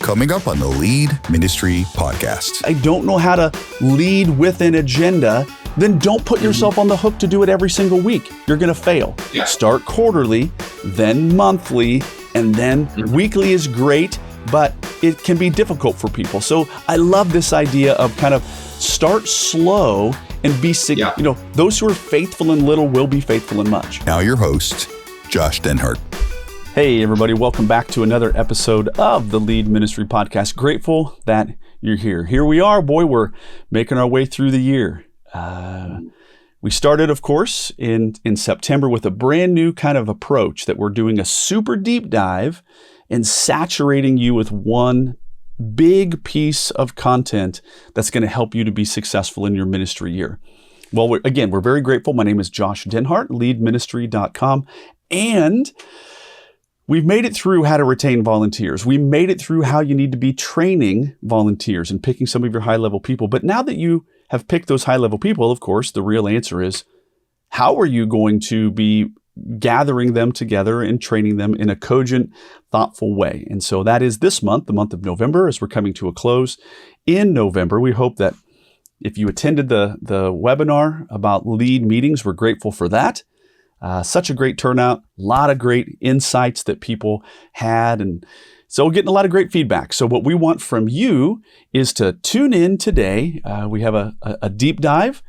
coming up on the Lead Ministry Podcast. I don't know how to lead with an agenda, then don't put yourself on the hook to do it every single week. You're going to fail. Yeah. Start quarterly, then monthly, and then weekly is great, but it can be difficult for people. So I love this idea of kind of start slow and be, those who are faithful in little will be faithful in much. Now your host, Josh Denhart. Hey, everybody. Welcome back to another episode of the Lead Ministry Podcast. Grateful that you're here. Here we are. Boy, we're making our way through the year. We started, of course, in September with a brand new kind of approach that we're doing a super deep dive and saturating you with one big piece of content that's going to help you to be successful in your ministry year. Well, we're very grateful. My name is Josh Denhart, leadministry.com, and we've made it through how to retain volunteers. We made it through how you need to be training volunteers and picking some of your high-level people. But now that you have picked those high-level people, of course, the real answer is, how are you going to be gathering them together and training them in a cogent, thoughtful way? And so that is this month, the month of November, as we're coming to a close. In November, we hope that if you attended the webinar about lead meetings, we're grateful for that. Such a great turnout, a lot of great insights that people had. And so we're getting a lot of great feedback. So what we want from you is to tune in today. We have a deep dive,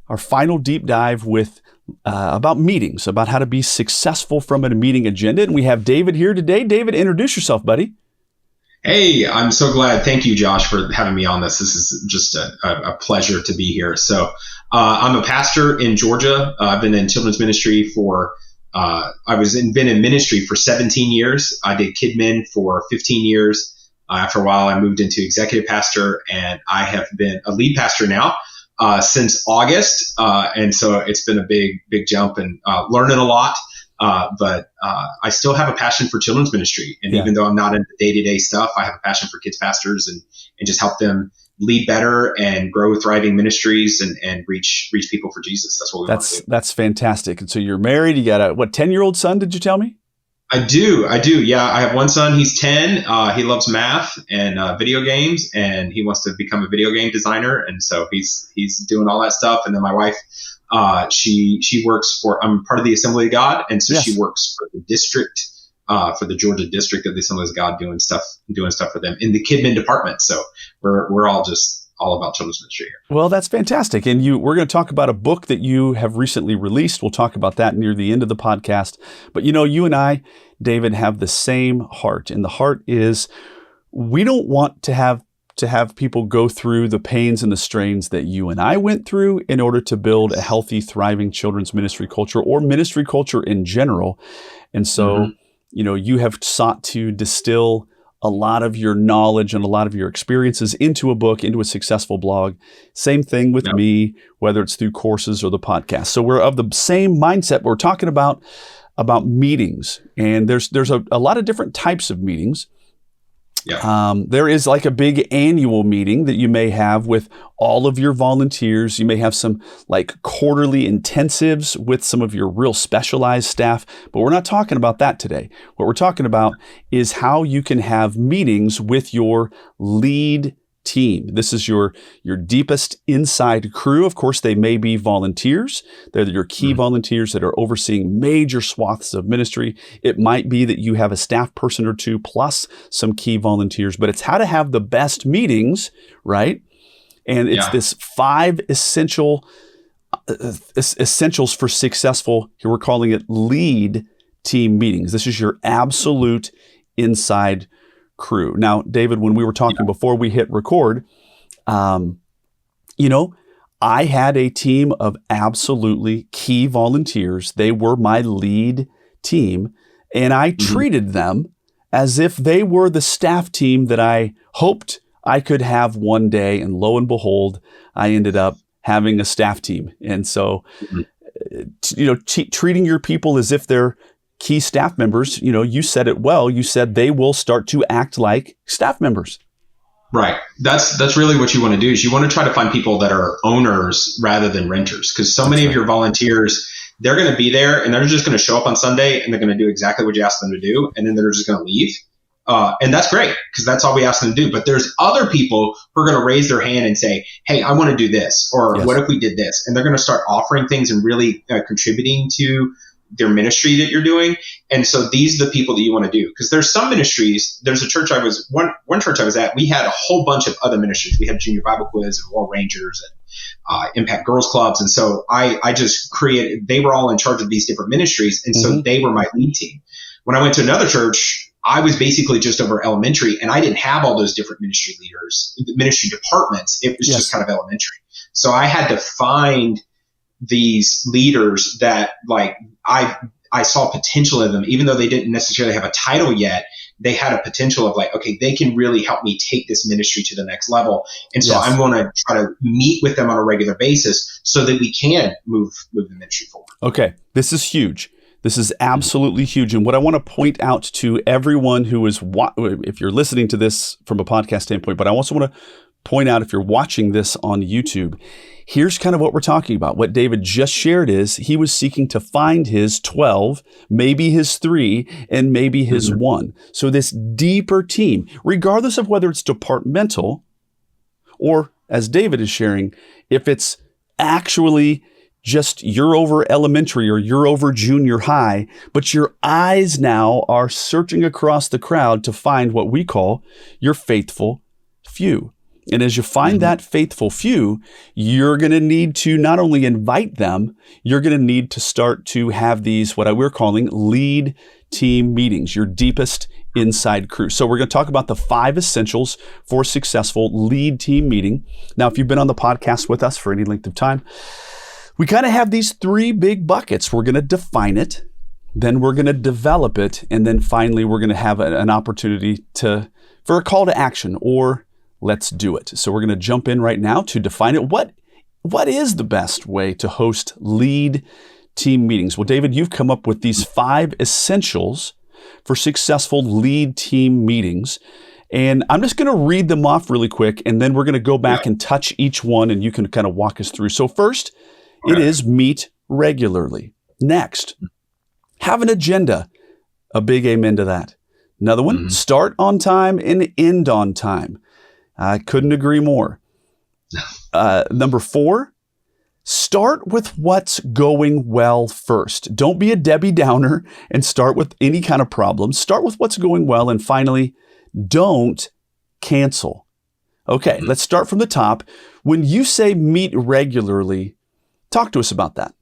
our final deep dive with about meetings, about how to be successful from a meeting agenda. And we have David here today. David, introduce yourself, buddy. Hey, I'm so glad. Thank you, Josh, for having me on this. This is just a pleasure to be here. So I'm a pastor in Georgia. I've been in children's ministry been in ministry for 17 years. I did KidMin for 15 years. After a while, I moved into executive pastor, and I have been a lead pastor now since August. And so it's been a big jump and learning a lot. But I still have a passion for children's ministry. And even though I'm not in the day-to-day stuff, I have a passion for kids pastors and just help them lead better and grow thriving ministries and reach people for Jesus. That's what we want to do. That's fantastic. And so you're married. You got a 10-year-old son, did you tell me? I do. Yeah, I have one son. He's 10. He loves math and video games, and he wants to become a video game designer. And so he's doing all that stuff. And then my wife, she works I'm part of the Assembly of God. And so she works for the district, for the Georgia district of the Assembly of God, doing stuff for them in the KidMin department. So we're all about children's ministry here. Well, that's fantastic. And we're going to talk about a book that you have recently released. We'll talk about that near the end of the podcast. But you and I, David, have the same heart. And the heart is, we don't want to have people go through the pains and the strains that you and I went through in order to build a healthy, thriving children's ministry culture or ministry culture in general. And so, you have sought to distill a lot of your knowledge and a lot of your experiences into a book, into a successful blog. Same thing with me, whether it's through courses or the podcast. So we're of the same mindset. We're talking about meetings, and there's a lot of different types of meetings. There is like a big annual meeting that you may have with all of your volunteers. You may have some like quarterly intensives with some of your real specialized staff, but we're not talking about that today. What we're talking about is how you can have meetings with your lead team. This is your deepest inside crew. Of course, they may be volunteers. They're your key volunteers that are overseeing major swaths of ministry. It might be that you have a staff person or two plus some key volunteers, but it's how to have the best meetings, right? And it's this 5 essentials for successful, here we're calling it lead team meetings. This is your absolute inside crew. Now, David, when we were talking before we hit record, I had a team of absolutely key volunteers. They were my lead team, and I treated them as if they were the staff team that I hoped I could have one day. And lo and behold, I ended up having a staff team. And so, treating your people as if they're key staff members, you said it well. You said they will start to act like staff members. Right. That's really what you want to do, is you want to try to find people that are owners rather than renters, because so many of your volunteers, they're going to be there and they're just going to show up on Sunday and they're going to do exactly what you asked them to do. And then they're just going to leave. And that's great because that's all we ask them to do. But there's other people who are going to raise their hand and say, hey, I want to do this. Or Yes. what if we did this? And they're going to start offering things and really contributing to their ministry that you're doing. And so these are the people that you want to do. Because there's some ministries, there's a church one church I was at, we had a whole bunch of other ministries. We had Junior Bible Quiz and War Rangers and Impact Girls Clubs. And so I just created, they were all in charge of these different ministries. And so they were my lead team. When I went to another church, I was basically just over elementary, and I didn't have all those different ministry leaders, ministry departments. It was just kind of elementary. So I had to find these leaders that like I saw potential in them, even though they didn't necessarily have a title yet. They had a potential of like, okay, they can really help me take this ministry to the next level. And so I'm going to try to meet with them on a regular basis so that we can move the ministry forward. Okay, this is huge. This is absolutely huge. And what I want to point out to everyone who is, if you're listening to this from a podcast standpoint, but I also want to point out if you're watching this on YouTube, here's kind of what we're talking about. What David just shared is he was seeking to find his 12, maybe his 3, and maybe his 1. So this deeper team, regardless of whether it's departmental or, as David is sharing, if it's actually just you're over elementary or you're over junior high, but your eyes now are searching across the crowd to find what we call your faithful few. And as you find that faithful few, you're going to need to not only invite them, you're going to need to start to have these, what we're calling lead team meetings, your deepest inside crew. So we're going to talk about the 5 essentials for successful lead team meeting. Now, if you've been on the podcast with us for any length of time, we kind of have these 3 big buckets. We're going to define it, then we're going to develop it, and then finally we're going to have an opportunity for a call to action, or let's do it. So we're going to jump in right now to define it. What is the best way to host lead team meetings? Well, David, you've come up with these 5 essentials for successful lead team meetings. And I'm just going to read them off really quick, and then we're going to go back and touch each one, and you can kind of walk us through. So first, it is meet regularly. Next, have an agenda. A big amen to that. Another one, start on time and end on time. I couldn't agree more. Number 4, start with what's going well first. Don't be a Debbie Downer and start with any kind of problem. Start with what's going well. And finally, don't cancel. Okay, let's start from the top. When you say meet regularly, talk to us about that.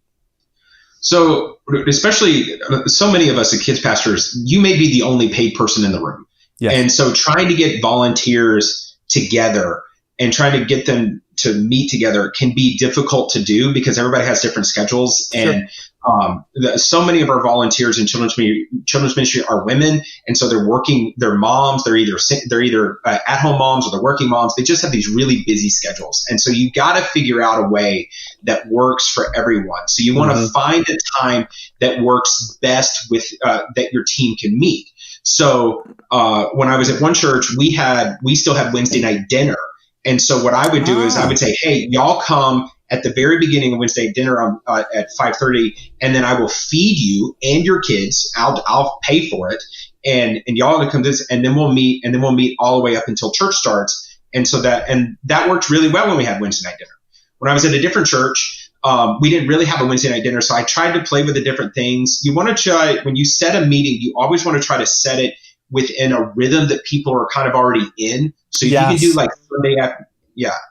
So especially so many of us as kids pastors, you may be the only paid person in the room. Yes. And so trying to get volunteers together and trying to get them to meet together can be difficult to do because everybody has different schedules. Sure. And so many of our volunteers in children's ministry are women, and so they're moms. They're either at-home moms or they're working moms. They just have these really busy schedules, and so you got to figure out a way that works for everyone. So you want to find a time that works best with that your team can meet. So when I was at one church, we still had Wednesday night dinner. And so what I would do is I would say, hey, y'all come at the very beginning of Wednesday dinner at 5:30, and then I will feed you and your kids. I'll pay for it, and y'all are gonna come to this, and then we'll meet all the way up until church starts. And so that worked really well when we had Wednesday night dinner. When I was at a different church, we didn't really have a Wednesday night dinner, so I tried to play with the different things. You want to try, when you set a meeting, you always want to try to set it within a rhythm that people are kind of already in. So if you can do like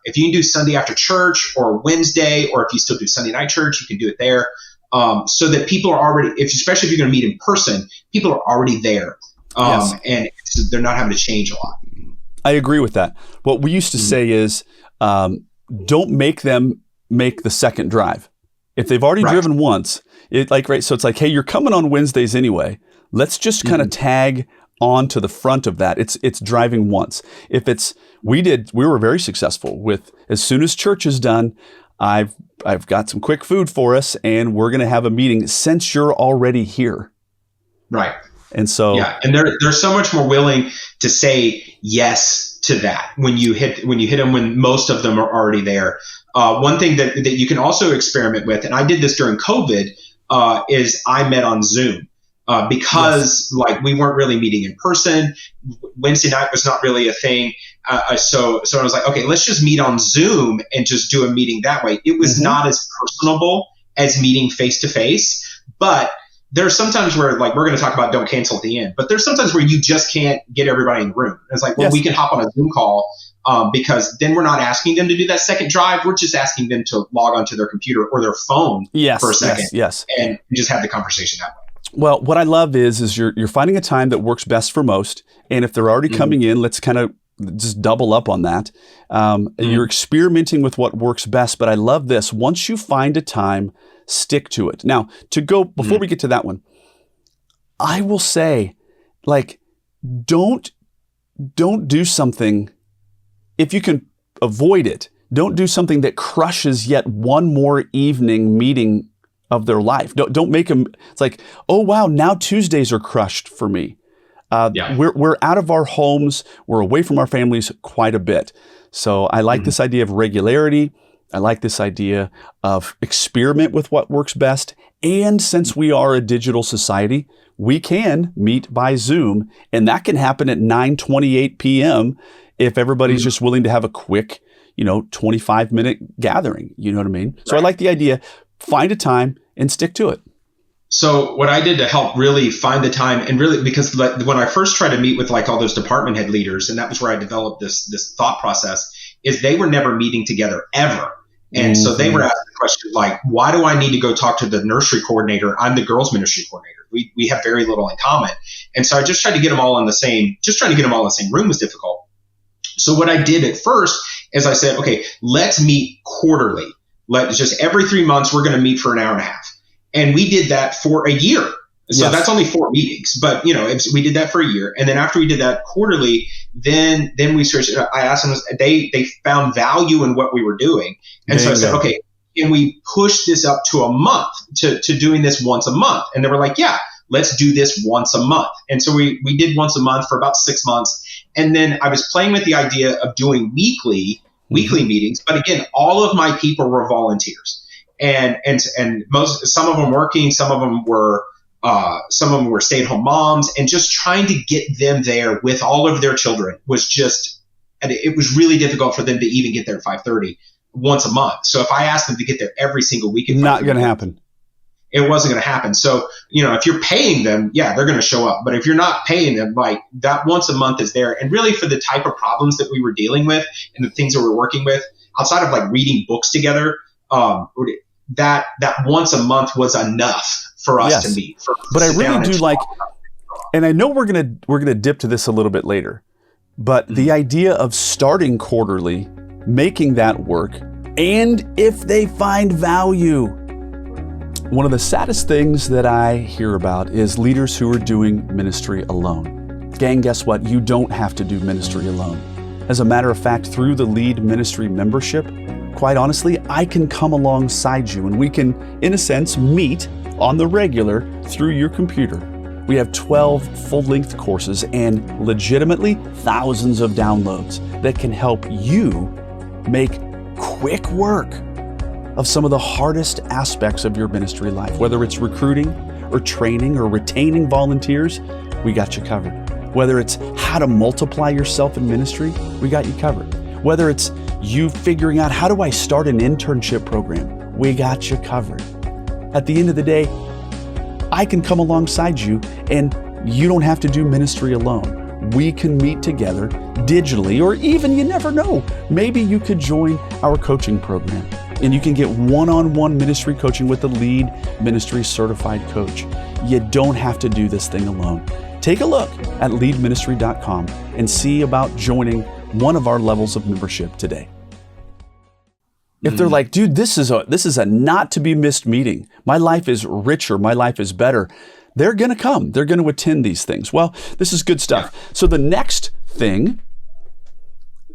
if you can do Sunday after church or Wednesday, or if you still do Sunday night church, you can do it there. So that people are already, especially if you're going to meet in person, people are already there. And so they're not having to change a lot. I agree with that. What we used to say is, don't make them make the second drive. If they've already driven once, so it's like, hey, you're coming on Wednesdays anyway. Let's just kind of tag on to the front of that. It's driving once. If we were very successful with, as soon as church is done, I've got some quick food for us, and we're going to have a meeting since you're already here. Right. And so, and they're so much more willing to say yes to that when you hit them, when most of them are already there. One thing that you can also experiment with, and I did this during COVID, is I met on Zoom. because like we weren't really meeting in person. Wednesday night was not really a thing. So I was like, okay, let's just meet on Zoom and just do a meeting that way. It was not as personable as meeting face to face, but there's sometimes where, like, we're going to talk about don't cancel at the end, but there's sometimes where you just can't get everybody in the room. It's like, well, we can hop on a Zoom call because then we're not asking them to do that second drive. We're just asking them to log onto their computer or their phone for a second and just have the conversation that way. Well, what I love is you're finding a time that works best for most. And if they're already coming in, let's kind of just double up on that. You're experimenting with what works best. But I love this. Once you find a time, stick to it. Now, before we get to that one, I will say, like, don't do something, if you can avoid it, don't do something that crushes yet one more evening meeting of their life. Don't make them, it's like, oh wow, now Tuesdays are crushed for me. We're out of our homes, we're away from our families quite a bit. So I like this idea of regularity. I like this idea of experiment with what works best. And since we are a digital society, we can meet by Zoom, and that can happen at 9:28 p.m. if everybody's just willing to have a quick, 25-minute gathering. You know what I mean? So I like the idea. Find a time and stick to it. So what I did to help really find the time, and really, because when I first tried to meet with like all those department head leaders, and that was where I developed this thought process, is they were never meeting together ever. And so they were asking the question like, why do I need to go talk to the nursery coordinator? I'm the girls ministry coordinator. We have very little in common. And so I just tried to get them all in the same, room was difficult. So what I did at first is I said, okay, let's meet quarterly. Just every 3 months, we're going to meet for an hour and a half. And we did that for a year. So that's only 4 meetings, but we did that for a year. And then after we did that quarterly, then we searched. I asked them, they found value in what we were doing. And so I said, okay, can we push this up to a month to doing this once a month? And they were like, yeah, let's do this once a month. And so we did once a month for about 6 months. And then I was playing with the idea of doing weekly meetings. But again, all of my people were volunteers, and some of them working, some of them were stay-at-home moms, and just trying to get them there with all of their children it was really difficult for them to even get there at 5:30 once a month. So if I asked them to get there every single week, not going to happen. It wasn't going to happen. So, if you're paying them, yeah, they're going to show up. But if you're not paying them, like, that once a month is there. And really, for the type of problems that we were dealing with and the things that we're working with, outside of like reading books together, that once a month was enough for us to meet. But I really do like, and I know we're gonna dip to this a little bit later, but the idea of starting quarterly, making that work, and if they find value. One of the saddest things that I hear about is leaders who are doing ministry alone. Gang, guess what? You don't have to do ministry alone. As a matter of fact, through the Lead Ministry membership, quite honestly, I can come alongside you and we can, in a sense, meet on the regular through your computer. We have 12 full-length courses and legitimately thousands of downloads that can help you make quick work of some of the hardest aspects of your ministry life. Whether it's recruiting or training or retaining volunteers, we got you covered. Whether it's how to multiply yourself in ministry, we got you covered. Whether it's you figuring out how do I start an internship program, we got you covered. At the end of the day, I can come alongside you and you don't have to do ministry alone. We can meet together digitally, or even, you never know, maybe you could join our coaching program and you can get one-on-one ministry coaching with a Lead Ministry certified coach. You don't have to do this thing alone. Take a look at leadministry.com and see about joining one of our levels of membership today. If they're like, dude, this is a not to be missed meeting. My life is richer. My life is better. They're going to come. They're going to attend these things. Well, this is good stuff. So the next thing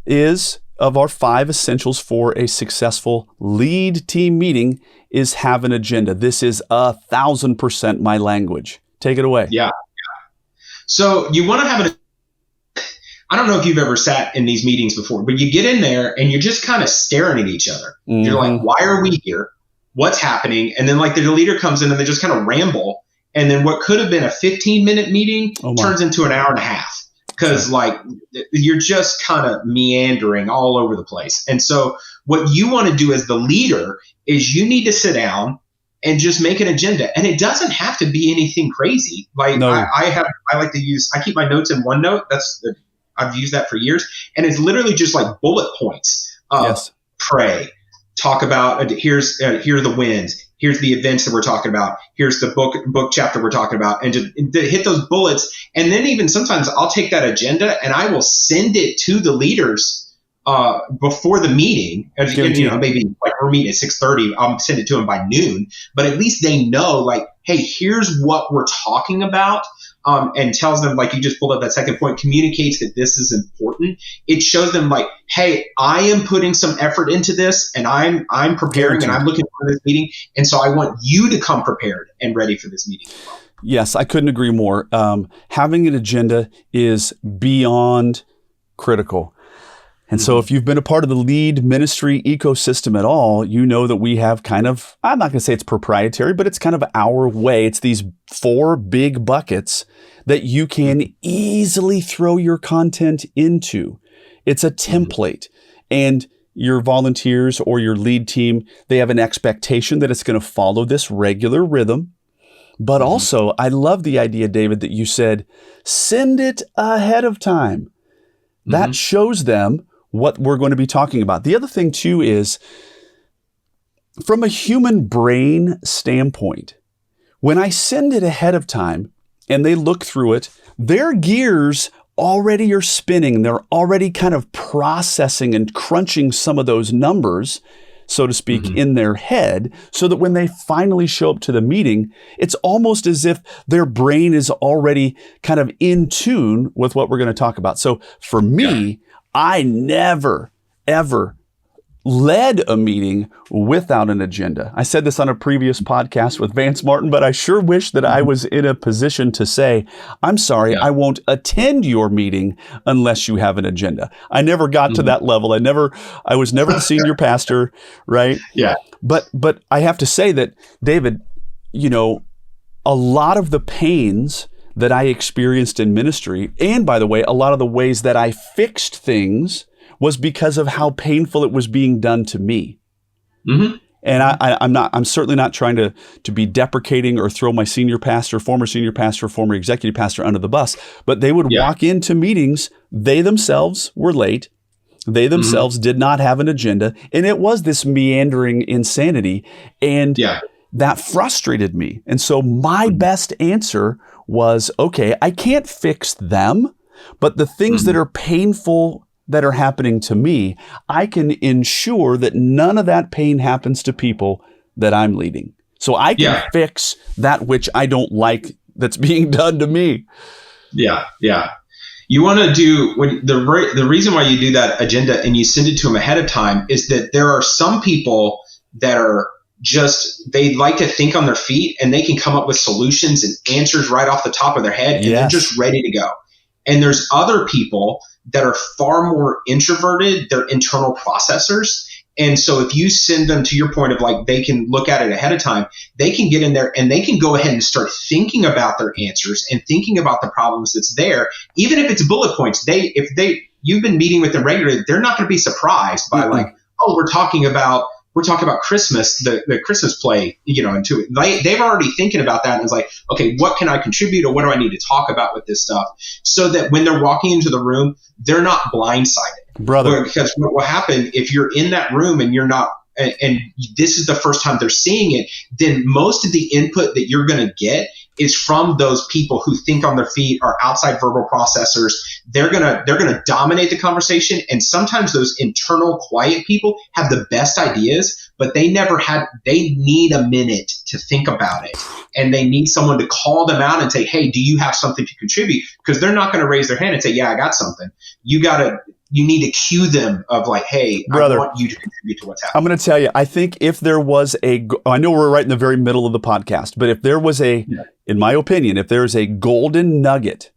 is, of our 5 essentials for a successful lead team meeting, is have an agenda. This is 1,000% my language. Take it away. Yeah. So you want to have I don't know if you've ever sat in these meetings before, but you get in there and you're just kind of staring at each other. You're like, why are we here? What's happening? And then like the leader comes in and they just kind of ramble. And then what could have been a 15-minute meeting Oh my. turns into an hour and a half because like you're just kind of meandering all over the place. And so what you want to do as the leader is you need to sit down and just make an agenda. And it doesn't have to be anything crazy. Like No. I keep my notes in OneNote. I've used that for years. And it's literally just like bullet points. Yes. Pray, talk about, here are the wins. Here's the events that we're talking about. Here's the book chapter we're talking about, and just hit those bullets. And then even sometimes I'll take that agenda and I will send it to the leaders before the meeting. And, maybe like we're meeting at 6:30. I'll send it to them by noon. But at least they know, like, hey, here's what we're talking about. And tells them, like you just pulled up that second point, communicates that this is important. It shows them like, hey, I am putting some effort into this and I'm preparing and I'm looking for this meeting. And so I want you to come prepared and ready for this meeting as well. Yes, I couldn't agree more. Having an agenda is beyond critical. And so if you've been a part of the lead ministry ecosystem at all, you know that we have kind of, I'm not going to say it's proprietary, but it's kind of our way. It's these 4 big buckets that you can easily throw your content into. It's a template. And your volunteers or your lead team, they have an expectation that it's going to follow this regular rhythm. But also, I love the idea, David, that you said, send it ahead of time. That shows them what we're going to be talking about. The other thing too is, from a human brain standpoint, when I send it ahead of time and they look through it, their gears already are spinning. They're already kind of processing and crunching some of those numbers, so to speak, in their head, so that when they finally show up to the meeting, it's almost as if their brain is already kind of in tune with what we're going to talk about. So for me, I never, ever led a meeting without an agenda. I said this on a previous podcast with Vance Martin, but I sure wish that I was in a position to say, I'm sorry, I won't attend your meeting unless you have an agenda. I never got to that level. I was never the senior pastor, right? Yeah. But I have to say that, David, a lot of the pains that I experienced in ministry, and by the way, a lot of the ways that I fixed things was because of how painful it was being done to me. And I'm certainly not trying to be deprecating or throw my former senior pastor, former executive pastor under the bus, but they would walk into meetings. They themselves were late. They themselves did not have an agenda. And it was this meandering insanity. And that frustrated me. And so my best answer was, okay, I can't fix them, but the things that are painful that are happening to me, I can ensure that none of that pain happens to people that I'm leading. So I can fix that which I don't like that's being done to me. Yeah. You want to do the reason why you do that agenda and you send it to them ahead of time is that there are some people that are they like to think on their feet and they can come up with solutions and answers right off the top of their head and they're just ready to go. And there's other people that are far more introverted. They're internal processors. And so if you send them, to your point of like, they can look at it ahead of time, they can get in there and they can go ahead and start thinking about their answers and thinking about the problems that's there. Even if it's bullet points, you've been meeting with them regularly, they're not going to be surprised by like, oh, we're talking about Christmas, the Christmas play, into it. They've already thinking about that and it's like, okay, what can I contribute or what do I need to talk about with this stuff? So that when they're walking into the room, they're not blindsided. Brother. Because what will happen if you're in that room and you're not, and this is the first time they're seeing it, then most of the input that you're going to get is from those people who think on their feet, are outside verbal processors. They're gonna dominate the conversation, and sometimes those internal quiet people have the best ideas, but they need a minute to think about it, and they need someone to call them out and say, hey, do you have something to contribute? Because they're not going to raise their hand and say, yeah, I got something. You need to cue them of like, hey, brother, I want you to contribute to what's happening. I'm going to tell you, I think if there was I know we're right in the very middle of the podcast, but if there was in my opinion, if there's a golden nugget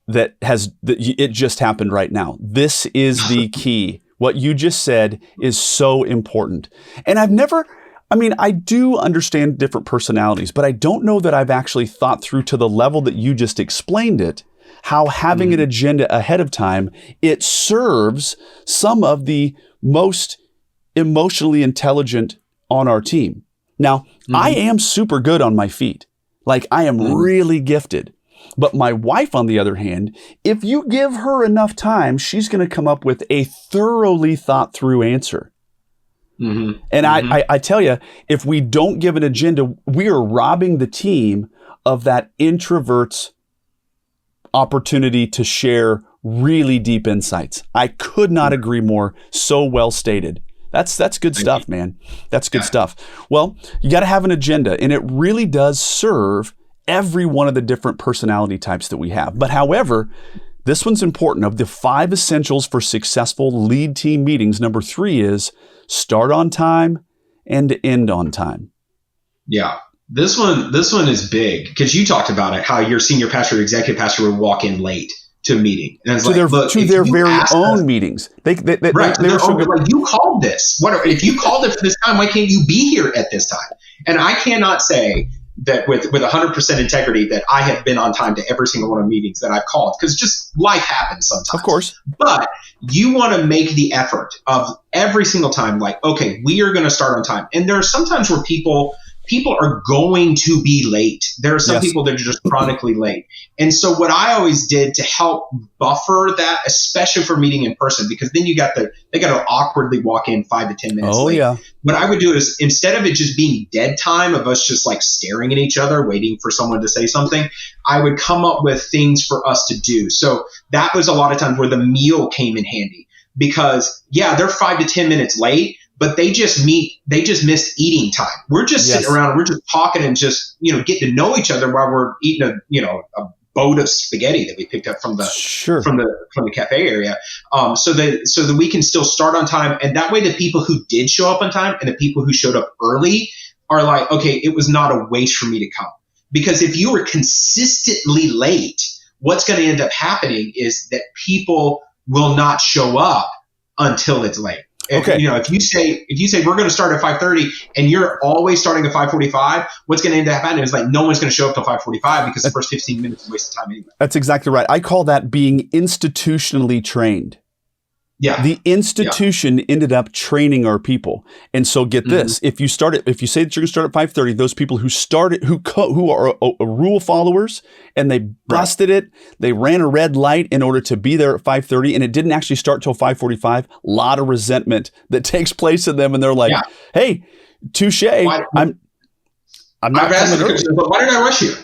it just happened right now. This is the key. What you just said is so important. And I've never I mean, I do understand different personalities, but I don't know that I've actually thought through to the level that you just explained it, how having an agenda ahead of time, it serves some of the most emotionally intelligent on our team. Now, I am super good on my feet. Like, I am really gifted. But my wife, on the other hand, if you give her enough time, she's going to come up with a thoroughly thought through answer. And I tell you, if we don't give an agenda, we are robbing the team of that introvert's opportunity to share really deep insights. I could not agree more. So well stated. That's good stuff, man. That's good stuff. Well, you got to have an agenda, and it really does serve every one of the different personality types that we have. But however, this one's important. Of the 5 essentials for successful lead team meetings, number 3 is start on time and end on time. Yeah. This one is big because you talked about it, how your senior pastor, executive pastor would walk in late to a meeting. And it's to their very own meetings. They were so good. Like, you called this. If you called it for this time, why can't you be here at this time? And I cannot say that with 100% integrity that I have been on time to every single one of the meetings that I've called, because just life happens sometimes. Of course. But you want to make the effort of every single time, like, okay, we are going to start on time. And there are some times where people are going to be late. There are some people that are just chronically late. And so what I always did to help buffer that, especially for meeting in person, because then they got to awkwardly walk in 5 to 10 minutes late. Yeah. What I would do is, instead of it just being dead time of us just like staring at each other, waiting for someone to say something, I would come up with things for us to do. So that was a lot of times where the meal came in handy, because they're 5 to 10 minutes late, but they just missed eating time. We're just sitting around, we're just talking and just, getting to know each other while we're eating a boat of spaghetti that we picked up from the cafe area. So that we can still start on time. And that way the people who did show up on time and the people who showed up early are like, okay, it was not a waste for me to come. Because if you were consistently late, what's going to end up happening is that people will not show up until it's late. Okay. If you say we're going to start at 5:30 and you're always starting at 5:45, what's going to end up happening is like no one's going to show up till 5:45 because the first 15 minutes is a waste of time anyway. That's exactly right. I call that being institutionally trained. Yeah. The institution ended up training our people. And so get this, if you say that you're going to start at 5:30, those people who are rule followers and they busted it, they ran a red light in order to be there at 5:30 and it didn't actually start till 5:45, a lot of resentment that takes place in them and they're like, hey, touche, I'm not coming early. But why did I rush you?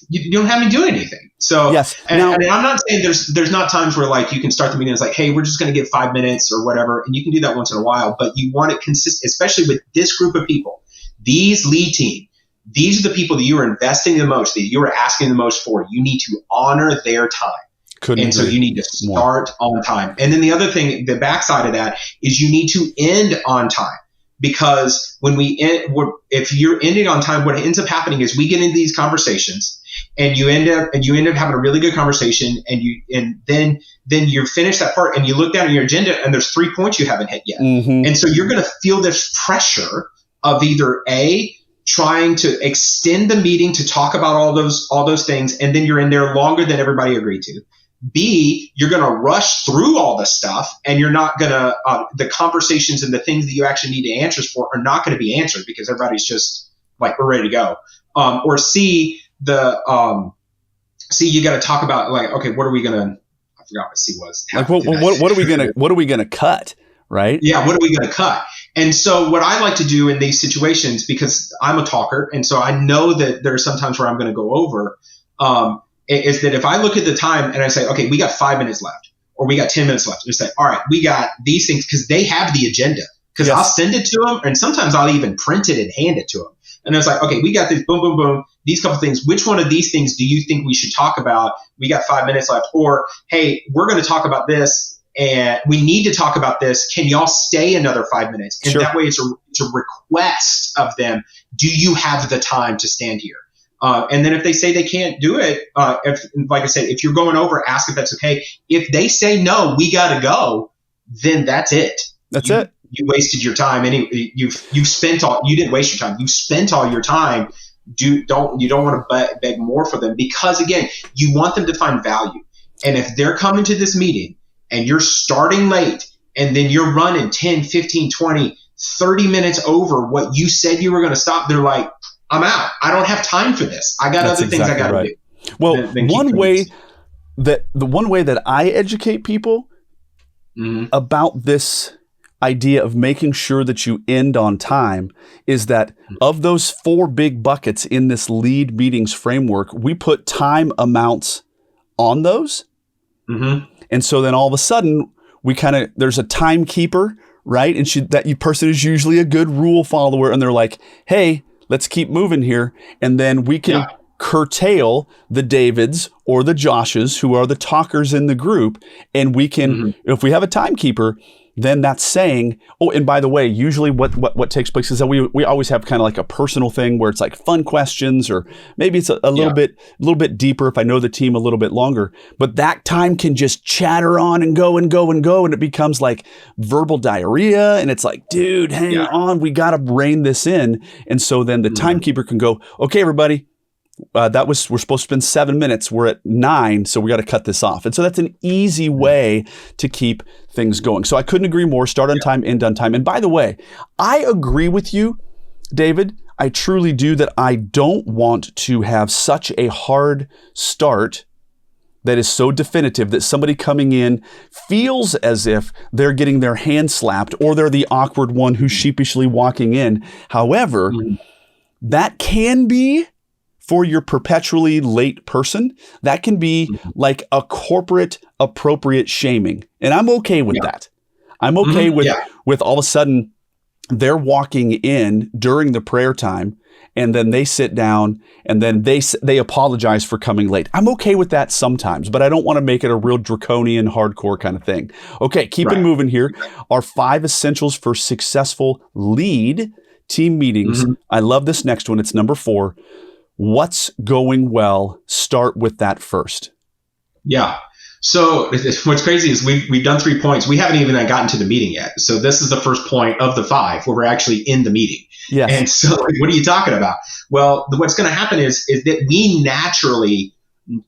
You don't have me do anything. So and I'm not saying there's not times where like you can start the meeting and it's like, hey, we're just going to give 5 minutes or whatever, and you can do that once in a while. But you want it consistent, especially with this group of people. These lead team, these are the people that you are investing the most, that you are asking the most for. You need to honor their time. So you need to start on time. And then the other thing, the backside of that is you need to end on time. Because if you're ending on time, what ends up happening is we get into these conversations, and you end up having a really good conversation, and then you finish that part, and you look down at your agenda, and there's 3 points you haven't hit yet, and so you're going to feel this pressure of either A, trying to extend the meeting to talk about all those things, and then you're in there longer than everybody agreed to. B, you're going to rush through all this stuff, and you're not going to the conversations and the things that you actually need the answers for are not going to be answered because everybody's just like, we're ready to go. Or C, you got to talk about like, okay, what are we going to? I forgot what C was. Like, what are we going to cut? Right? Yeah, what are we going to cut? And so what I like to do in these situations, because I'm a talker, and so I know that there are some times where I'm going to go over. Is that if I look at the time and I say, okay, we got 5 minutes left or we got 10 minutes left, and say, all right, we got these things, because they have the agenda, because I'll send it to them, and sometimes I'll even print it and hand it to them. And it's like, okay, we got this, boom, boom, boom, these couple things. Which one of these things do you think we should talk about? We got 5 minutes left. Or, hey, we're going to talk about this and we need to talk about this. Can y'all stay another 5 minutes? And that way it's a request of them. Do you have the time to stand here? And then if they say they can't do it, like I said, if you're going over, ask if that's okay. If they say no, we got to go, then that's it. That's it. you wasted your time. You didn't waste your time. You spent all your time. You don't want to beg more for them, because again, you want them to find value. And if they're coming to this meeting and you're starting late and then you're running 10, 15, 20, 30 minutes over what you said you were going to stop, they're like, I'm out. I don't have time for this. I got other things I got to do. Well, the one way that I educate people about this idea of making sure that you end on time is that of those 4 big buckets in this lead meetings framework, we put time amounts on those. And so then all of a sudden there's a timekeeper, right? And that person is usually a good rule follower. And they're like, hey, let's keep moving here. And then we can curtail the Davids or the Joshes who are the talkers in the group. And we can, if we have a timekeeper, then that's saying, oh, and by the way, usually what takes place is that we always have kind of like a personal thing where it's like fun questions, or maybe it's a little bit deeper if I know the team a little bit longer. But that time can just chatter on and go and go and go, and it becomes like verbal diarrhea. And it's like, dude, hang on, we got to rein this in. And so then the timekeeper can go, okay, everybody. We're supposed to spend 7 minutes. We're at 9, so we got to cut this off. And so that's an easy way to keep things going. So I couldn't agree more. Start on time, end on time. And by the way, I agree with you, David. I truly do, that I don't want to have such a hard start that is so definitive that somebody coming in feels as if they're getting their hand slapped, or they're the awkward one who's sheepishly walking in. However, that can be, for your perpetually late person, that can be like a corporate appropriate shaming. And I'm okay with that. I'm okay with all of a sudden they're walking in during the prayer time, and then they sit down and then they apologize for coming late. I'm okay with that sometimes, but I don't want to make it a real draconian, hardcore kind of thing. Okay, keep it moving here. Our 5 essentials for successful lead team meetings. I love this next one. It's number 4. What's going well? Start with that first. Yeah. So what's crazy is we've done 3 points. We haven't even gotten to the meeting yet. So this is the first point of the 5 where we're actually in the meeting. Yes. And so what are you talking about? Well, what's going to happen is that we naturally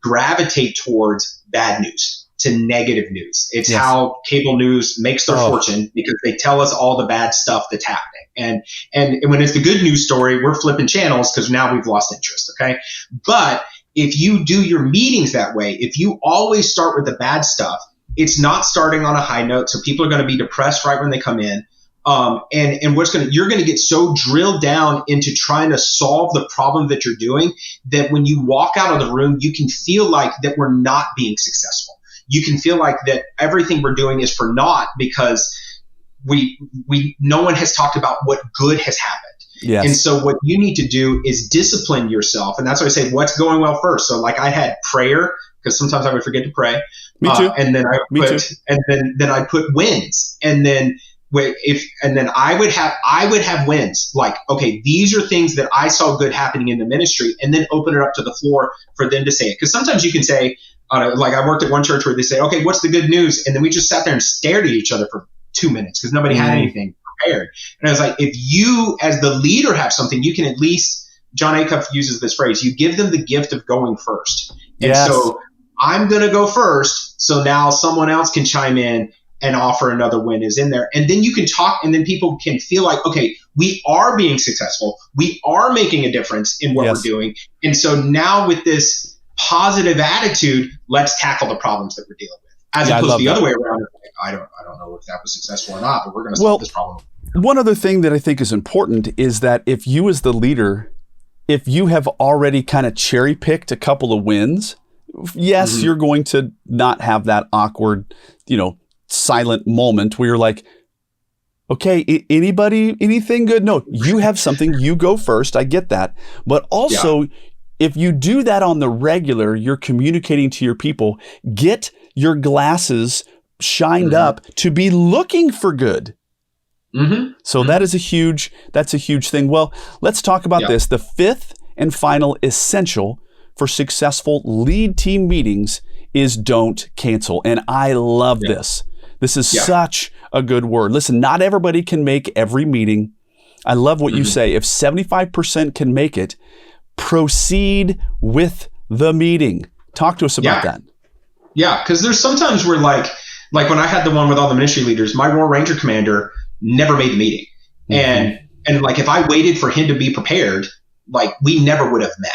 gravitate towards bad news, to negative news. It's how cable news makes their fortune, because they tell us all the bad stuff that's happening. And when it's the good news story, we're flipping channels because now we've lost interest. Okay. But if you do your meetings that way, if you always start with the bad stuff, it's not starting on a high note. So people are going to be depressed right when they come in. And you're going to get so drilled down into trying to solve the problem that you're doing that when you walk out of the room, you can feel like that we're not being successful. You can feel like that everything we're doing is for naught, because no one has talked about what good has happened. Yes. And so what you need to do is discipline yourself. And that's why I say, what's going well first? So like I had prayer, because sometimes I would forget to pray. Me too. And then I put wins. And then I would have wins. Like, okay, these are things that I saw good happening in the ministry, and then open it up to the floor for them to say it. Because sometimes you can say, like I worked at one church where they say, okay, what's the good news? And then we just sat there and stared at each other for 2 minutes because nobody had anything prepared. And I was like, if you as the leader have something, you can at least, John Acuff uses this phrase, you give them the gift of going first. And so I'm going to go first. So now someone else can chime in and offer another win is in there. And then you can talk, and then people can feel like, okay, we are being successful. We are making a difference in what we're doing. And so now with this positive attitude, let's tackle the problems that we're dealing with. As opposed to the other way around. I don't know if that was successful or not, but we're going to solve this problem. One other thing that I think is important is that if you as the leader, if you have already kind of cherry picked a couple of wins, you're going to not have that awkward, silent moment where you're like, okay, anybody, anything good? No, you have something, you go first. I get that. But also, if you do that on the regular, you're communicating to your people, get your glasses shined up to be looking for good. So that's a huge thing. Well, let's talk about this. The 5th and final essential for successful lead team meetings is don't cancel. And I love this. This is such a good word. Listen, not everybody can make every meeting. I love what you say. If 75% can make it, proceed with the meeting. Talk to us about that. Yeah, because there's sometimes where like when I had the one with all the ministry leaders, my War Ranger commander never made the meeting. And like if I waited for him to be prepared, like we never would have met.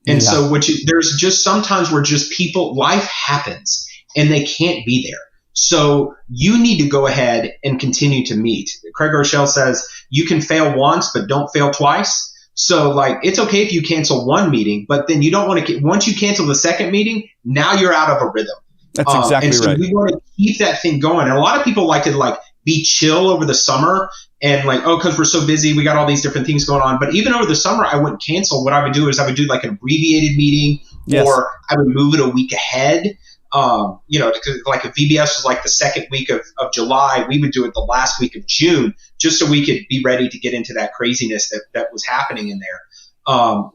And so there's just sometimes where just life happens and they can't be there. So you need to go ahead and continue to meet. Craig Rochelle says you can fail once, but don't fail twice. So like, it's okay if you cancel one meeting, but then you don't want to, once you cancel the second meeting, now you're out of a rhythm. That's exactly and so right. We want to keep that thing going. And a lot of people like to like be chill over the summer and like, cause we're so busy, we got all these different things going on. But even over the summer, I wouldn't cancel. What I would do is I would do like an abbreviated meeting or I would move it a week ahead. Because like if VBS was like the second week of July, we would do it the last week of June, just so we could be ready to get into that craziness that was happening in there.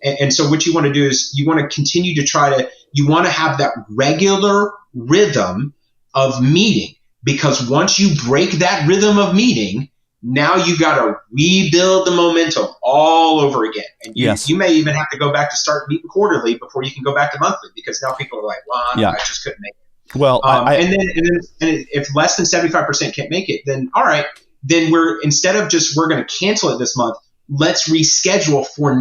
And so what you want to do is you want to continue to you want to have that regular rhythm of meeting, because once you break that rhythm of meeting, now you got to rebuild the momentum all over again. And you may even have to go back to start meeting quarterly before you can go back to monthly, because now people are like, well, I just couldn't make it. Well, and then if less than 75% can't make it, then all right, then instead of just we're going to cancel it this month, let's reschedule for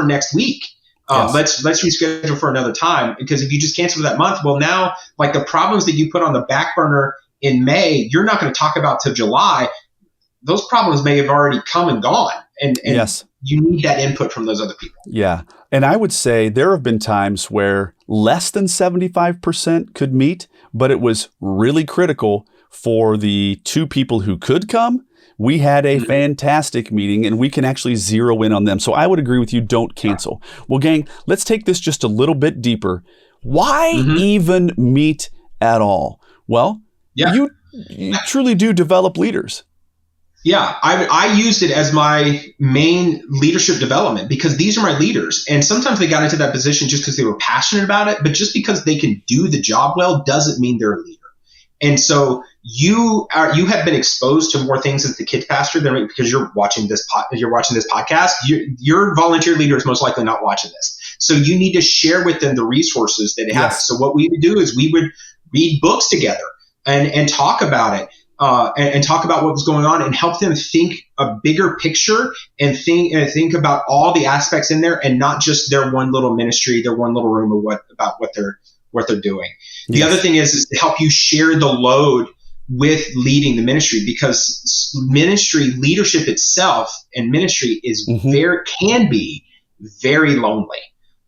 next week. Let's reschedule for another time, because if you just cancel for that month, well, now like the problems that you put on the back burner in May, you're not going to talk about till July. Those problems may have already come and gone, and you need that input from those other people. Yeah. And I would say there have been times where less than 75% could meet, but it was really critical for the two people who could come. We had a fantastic meeting and we can actually zero in on them. So I would agree with you. Don't cancel. Well, gang, let's take this just a little bit deeper. Why even meet at all? Well, you truly do develop leaders. Yeah, I used it as my main leadership development, because these are my leaders. And sometimes they got into that position just because they were passionate about it. But just because they can do the job well doesn't mean they're a leader. And so you have been exposed to more things as the kids pastor than because you're watching this podcast. Your volunteer leader is most likely not watching this. So you need to share with them the resources that they have. So what we would do is we would read books together and talk about it. And talk about what was going on and help them think a bigger picture and think about all the aspects in there, and not just their one little ministry, their one little room of what they're doing. The other thing is to help you share the load with leading the ministry, because ministry leadership itself and ministry is can be very lonely.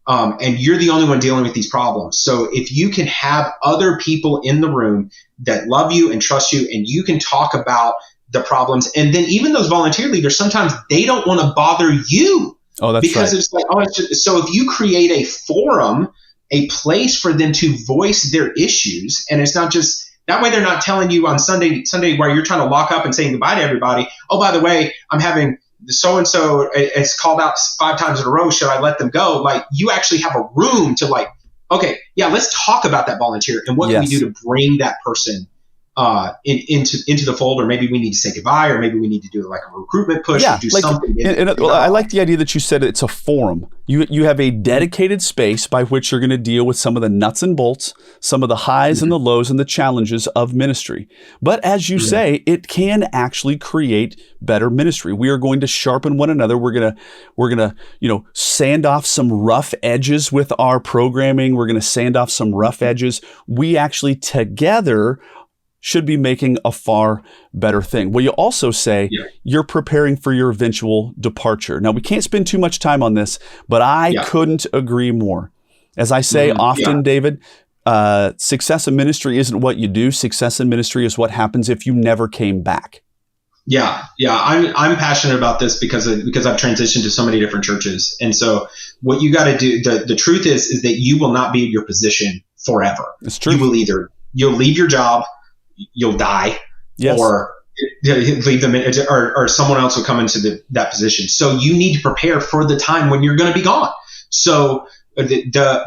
And you're the only one dealing with these problems. So if you can have other people in the room that love you and trust you, and you can talk about the problems, and then even those volunteer leaders, sometimes they don't want to bother you. Oh, that's because it's like, so if you create a forum, a place for them to voice their issues, and it's not just that way, they're not telling you on Sunday where you're trying to lock up and saying goodbye to everybody. Oh, by the way, I'm having so-and-so, it's called out 5 times in a row. Should I let them go? Like, you actually have a room to like, okay, yeah, let's talk about that volunteer and what can we do to bring that person into the fold, or maybe we need to say goodbye, or maybe we need to do like a recruitment push, or do something. I like the idea that you said it's a forum. You have a dedicated space by which you're going to deal with some of the nuts and bolts, some of the highs and the lows and the challenges of ministry. But as you say, it can actually create better ministry. We are going to sharpen one another. We're gonna sand off some rough edges with our programming. We're going to sand off some rough edges. We actually together should be making a far better thing. Well, you also say you're preparing for your eventual departure. Now, we can't spend too much time on this, but I couldn't agree more. As I say often, David, success in ministry isn't what you do. Success in ministry is what happens if you never came back. Yeah. I'm passionate about this because I've transitioned to so many different churches. And so what you got to do, the truth is that you will not be in your position forever. It's true. You'll leave your job, you'll die, or leave them or someone else will come into that position. So you need to prepare for the time when you're going to be gone. So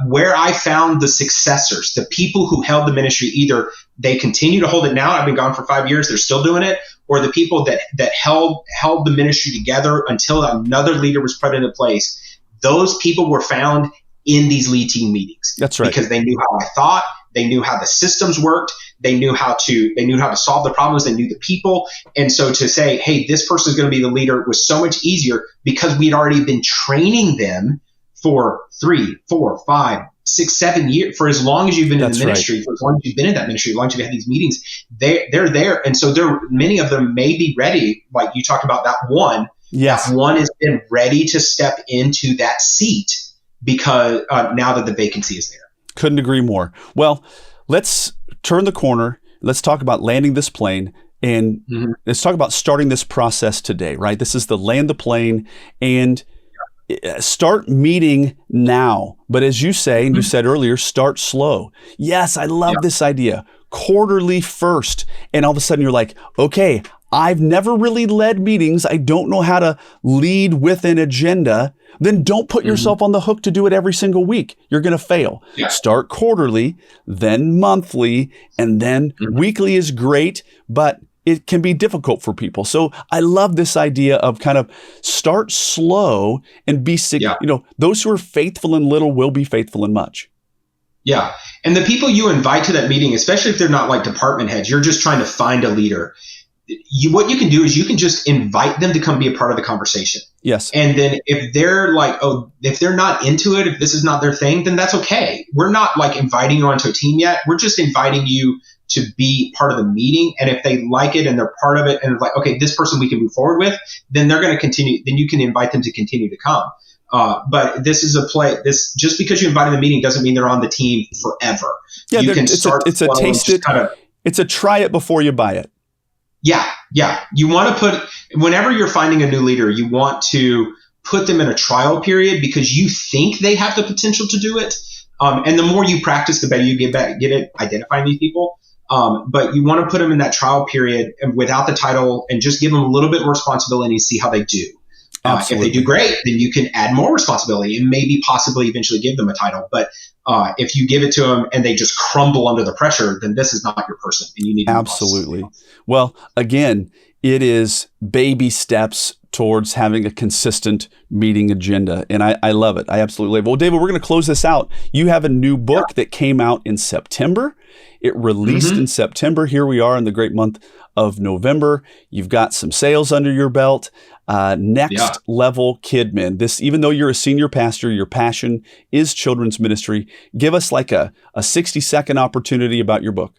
where I found the successors, the people who held the ministry, either they continue to hold it now. I've been gone for 5 years. They're still doing it. Or the people that held the ministry together until another leader was put into place. Those people were found in these lead team meetings. That's right. Because they knew how I thought. They knew how the systems worked. They knew how to solve the problems. They knew the people. And so to say, hey, this person is going to be the leader was so much easier because we'd already been training them for 3, 4, 5, 6, 7 years, for as long as you've been in the ministry, for as long as you've been in that ministry, as long as you've had these meetings, they're there. And so many of them may be ready, like you talked about that one. Yes. That one has been ready to step into that seat because now that the vacancy is there. Couldn't agree more. Well, let's turn the corner. Let's talk about landing this plane. And let's talk about starting this process today, right? This is the land the plane and start meeting now. But as you say, and you said earlier, start slow. Yes, I love this idea. Quarterly first. And all of a sudden you're like, okay, I've never really led meetings. I don't know how to lead with an agenda. Then don't put yourself on the hook to do it every single week. You're going to fail. Yeah. Start quarterly, then monthly, and then weekly is great, but it can be difficult for people. So I love this idea of kind of start slow and be, those who are faithful in little will be faithful in much. Yeah. And the people you invite to that meeting, especially if they're not like department heads, you're just trying to find a leader. What you can do is you can just invite them to come be a part of the conversation. Yes. And then if they're like, if they're not into it, if this is not their thing, then that's okay. We're not like inviting you onto a team yet. We're just inviting you to be part of the meeting. And if they like it and they're part of it and it's like, okay, this person we can move forward with, then they're going to continue. Then you can invite them to continue to come. But this is this just because you invite them to the meeting doesn't mean they're on the team forever. Yeah, it's a taste it. It's a try it before you buy it. Yeah. You want to whenever you're finding a new leader, you want to put them in a trial period because you think they have the potential to do it. And the more you practice, the better you get at identifying these people. But you want to put them in that trial period and without the title and just give them a little bit more responsibility and see how they do. If they do great, then you can add more responsibility and maybe possibly eventually give them a title. But if you give it to them and they just crumble under the pressure, then this is not your person and you need to absolutely. Well, again, it is baby steps towards having a consistent meeting agenda. And I love it. I absolutely love it. Well, David, we're going to close this out. You have a new book that came out in September. It released in September. Here we are in the great month of November. You've got some sales under your belt. Next Level Kidmin. This, even though you're a senior pastor, your passion is children's ministry. Give us like a 60-second opportunity about your book.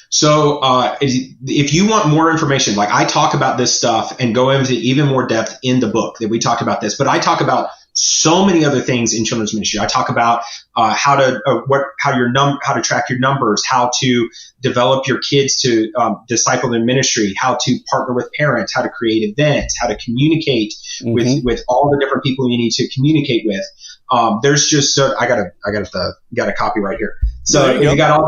So if you want more information, like I talk about this stuff and go into even more depth in the book that we talk about this, but I talk about so many other things in children's ministry. I talk about how to track your numbers, how to develop your kids to disciple in ministry, how to partner with parents, how to create events, how to communicate with all the different people you need to communicate with. There's just I got a copy right here. So you got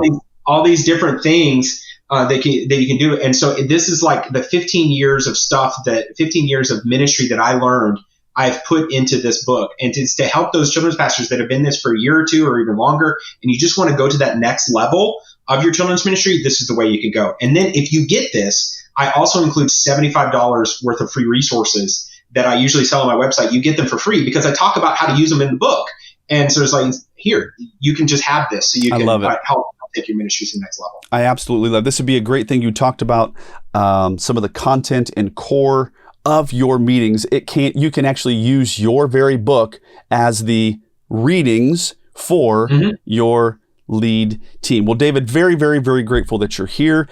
all these different things that you can do. And so this is like the 15 years of ministry that I learned I've put into this book. And it's to help those children's pastors that have been this for a year or two or even longer, and you just want to go to that next level of your children's ministry, this is the way you can go. And then if you get this, I also include $75 worth of free resources that I usually sell on my website. You get them for free because I talk about how to use them in the book. And so it's like, here, you can just have this so you can help take your ministry to the next level. I absolutely love this. Would be a great thing. You talked about some of the content and core of your meetings. You can actually use your very book as the readings for your lead team. Well, David, very, very, very grateful that you're here.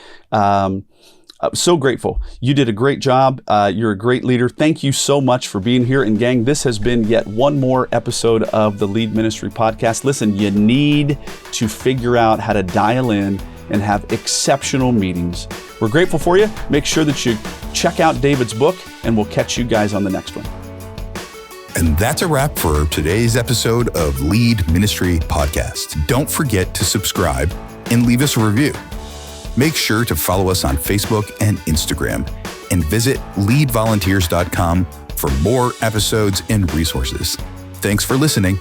So grateful. You did a great job. You're a great leader. Thank you so much for being here. And gang, this has been yet one more episode of the Lead Ministry Podcast. Listen, you need to figure out how to dial in and have exceptional meetings. We're grateful for you. Make sure that you check out David's book, and we'll catch you guys on the next one. And that's a wrap for today's episode of Lead Ministry Podcast. Don't forget to subscribe and leave us a review. Make sure to follow us on Facebook and Instagram, and visit leadvolunteers.com for more episodes and resources. Thanks for listening.